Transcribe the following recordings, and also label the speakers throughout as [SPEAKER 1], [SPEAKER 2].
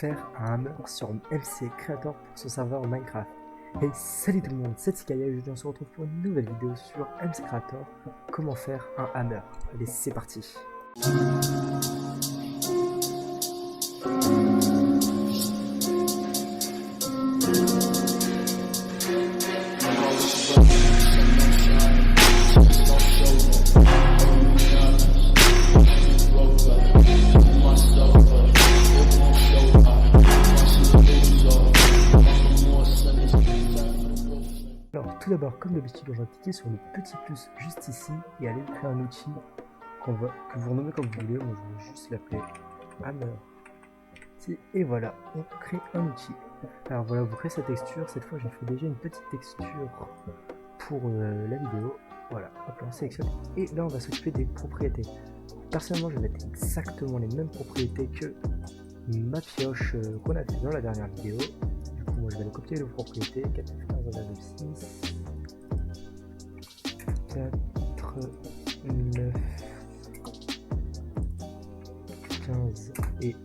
[SPEAKER 1] faire un hammer sur MC Creator pour son serveur Minecraft. Hey, salut tout le monde, c'est Skaya et aujourd'hui on se retrouve pour une nouvelle vidéo sur MC Creator, comment faire un hammer. Allez, c'est parti. Alors tout d'abord, comme d'habitude, on va cliquer sur le petit plus juste ici et aller créer un outil que vous renommez comme vous voulez. Moi je vais juste l'appeler hammer. Et voilà, on crée un outil. Alors voilà, vous créez cette texture. Cette fois j'ai fait déjà une petite texture pour la vidéo. Voilà, hop là on sélectionne. Et là on va s'occuper des propriétés. Personnellement je vais mettre exactement les mêmes propriétés que ma pioche qu'on a fait dans la dernière vidéo. Du coup moi je vais aller copier les propriétés. 4,6 4, 9, 15 et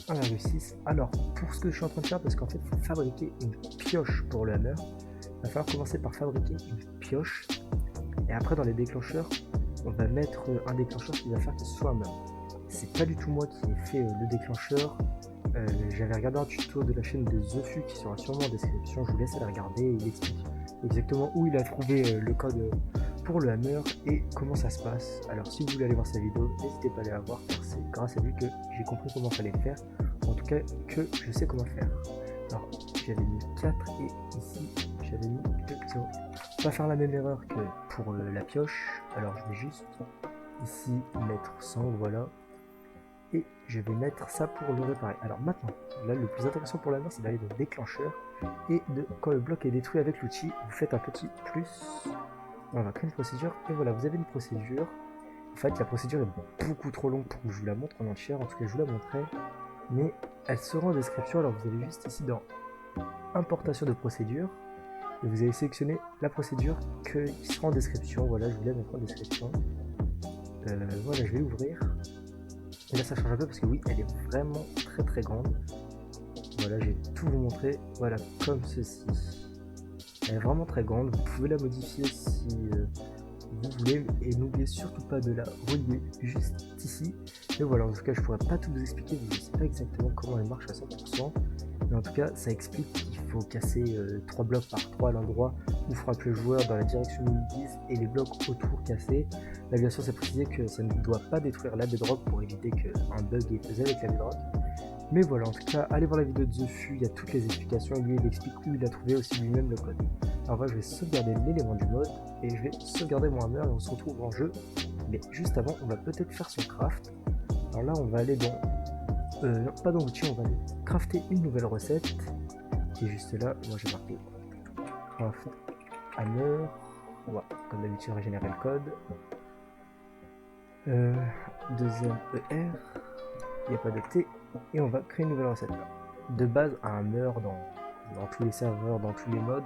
[SPEAKER 1] 1,6. Alors pour ce que je suis en train de faire, parce qu'en fait il faut fabriquer une pioche pour le hammer, il va falloir commencer par fabriquer une pioche et après dans les déclencheurs on va mettre un déclencheur qui va faire que ce soit hammer. C'est pas du tout moi qui ai fait le déclencheur. J'avais regardé un tuto de la chaîne de TheFu qui sera sûrement en description, je vous laisse aller regarder et il explique exactement où il a trouvé le code pour le hammer et comment ça se passe. Alors si vous voulez aller voir sa vidéo, n'hésitez pas à aller la voir car c'est grâce à lui que j'ai compris comment fallait le faire, en tout cas que je sais comment faire. Alors j'avais mis 4 et ici j'avais mis 2, 0. On va faire la même erreur que pour la pioche, alors je vais juste ici mettre 100, voilà. Et je vais mettre ça pour le réparer. Alors maintenant, là le plus intéressant pour la main c'est d'aller dans le déclencheur et quand le bloc est détruit avec l'outil, vous faites un petit plus. On va créer une procédure et voilà, vous avez une procédure. En fait la procédure est beaucoup trop longue pour que je vous la montre en entière, en tout cas je vous la montrerai, mais elle sera en description. Alors vous allez juste ici dans importation de procédure et vous allez sélectionner la procédure qui sera en description. Voilà, je vous la mettre en description. Voilà, je vais l'ouvrir. Et là ça change un peu parce que oui, elle est vraiment très grande. Voilà, je vais tout vous montrer. Voilà, comme ceci. Elle est vraiment très grande. Vous pouvez la modifier si vous voulez. Et n'oubliez surtout pas de la relier juste ici. Et voilà, en tout cas, je pourrais pas tout vous expliquer. Je ne sais pas exactement comment elle marche à 100%. Mais en tout cas, ça explique qu'il faut casser 3 blocs par 3 à l'endroit où frappe le joueur dans la direction où ils disent et les blocs autour cassés. Là, bien sûr, c'est précisé que ça ne doit pas détruire la bedrock pour éviter qu'un bug est faisable avec la bedrock. Mais voilà, en tout cas, allez voir la vidéo de TheFu, il y a toutes les explications. Lui, il explique où il a trouvé aussi lui-même le code. Alors voilà, je vais sauvegarder l'élément du mode et je vais sauvegarder mon hammer et on se retrouve en jeu. Mais juste avant, on va peut-être faire son craft. Alors là, on va aller dans... non, pas dans l'outil, on va aller crafter une nouvelle recette qui est juste là. Moi, j'ai marqué craft hammer. Voilà, comme d'habitude, régénérer le code. Deuxième ER, il n'y a pas de T. Et on va créer une nouvelle recette là. De base, un hammer dans tous les serveurs, dans tous les modes,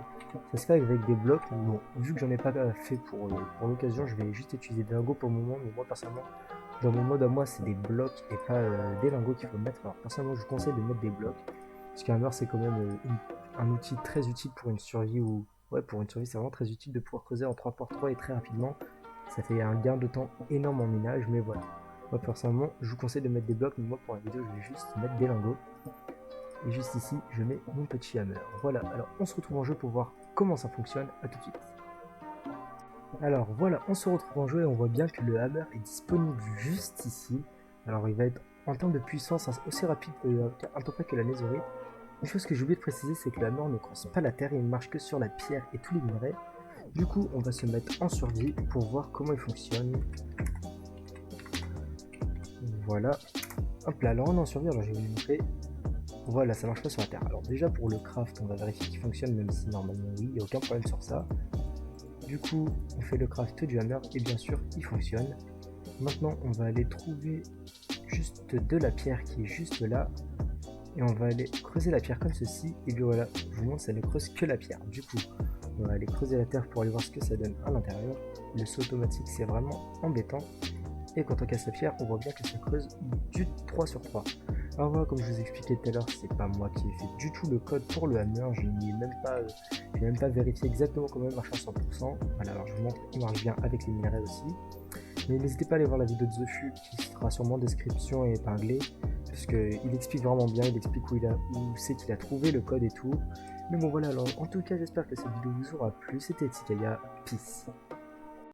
[SPEAKER 1] ça se fait avec des blocs. Bon, vu que j'en ai pas fait pour l'occasion, je vais juste utiliser des lingots pour le moment. Mais moi, personnellement, dans mon mode à moi, c'est des blocs et pas des lingots qu'il faut mettre. Alors, personnellement, je vous conseille de mettre des blocs. Parce qu'un hammer, c'est quand même un outil très utile pour une survie. Ouais, pour une survie, c'est vraiment très utile de pouvoir creuser en 3x3 et très rapidement. Ça fait un gain de temps énorme en minage, mais voilà. Moi personnellement, je vous conseille de mettre des blocs, mais moi pour la vidéo, je vais juste mettre des lingots. Et juste ici, je mets mon petit hammer. Voilà, alors on se retrouve en jeu pour voir comment ça fonctionne. À tout de suite. Alors voilà, on se retrouve en jeu et on voit bien que le hammer est disponible juste ici. Alors il va être en termes de puissance aussi rapide à peu près que la netherite. Une chose que j'ai oublié de préciser, c'est que le hammer ne creuse pas la terre, il ne marche que sur la pierre et tous les minerais. Du coup, on va se mettre en survie pour voir comment il fonctionne. Voilà. Hop là, alors on est en survie, alors je vais vous montrer. Voilà, ça marche pas sur la terre. Alors déjà pour le craft, on va vérifier qu'il fonctionne, même si normalement oui, il n'y a aucun problème sur ça. Du coup, on fait le craft du hammer et bien sûr, il fonctionne. Maintenant, on va aller trouver juste de la pierre qui est juste là. Et on va aller creuser la pierre comme ceci. Et bien voilà, je vous montre, ça ne creuse que la pierre. Du coup, on va aller creuser la terre pour aller voir ce que ça donne à l'intérieur. Le saut automatique, c'est vraiment embêtant. Et quand on casse la pierre, on voit bien que ça creuse du 3 sur 3. Alors voilà, comme je vous expliquais tout à l'heure, c'est pas moi qui ai fait du tout le code pour le hammer, je n'ai même pas vérifié exactement comment il marche à 100%. Voilà, alors je vous montre, il marche bien avec les minerais aussi. Mais n'hésitez pas à aller voir la vidéo de TheFu qui sera sûrement en description et épinglée, parce qu'il explique vraiment bien, il explique où c'est qu'il a trouvé le code et tout. Mais bon voilà, alors en tout cas j'espère que cette vidéo vous aura plu, c'était Tikaya, peace.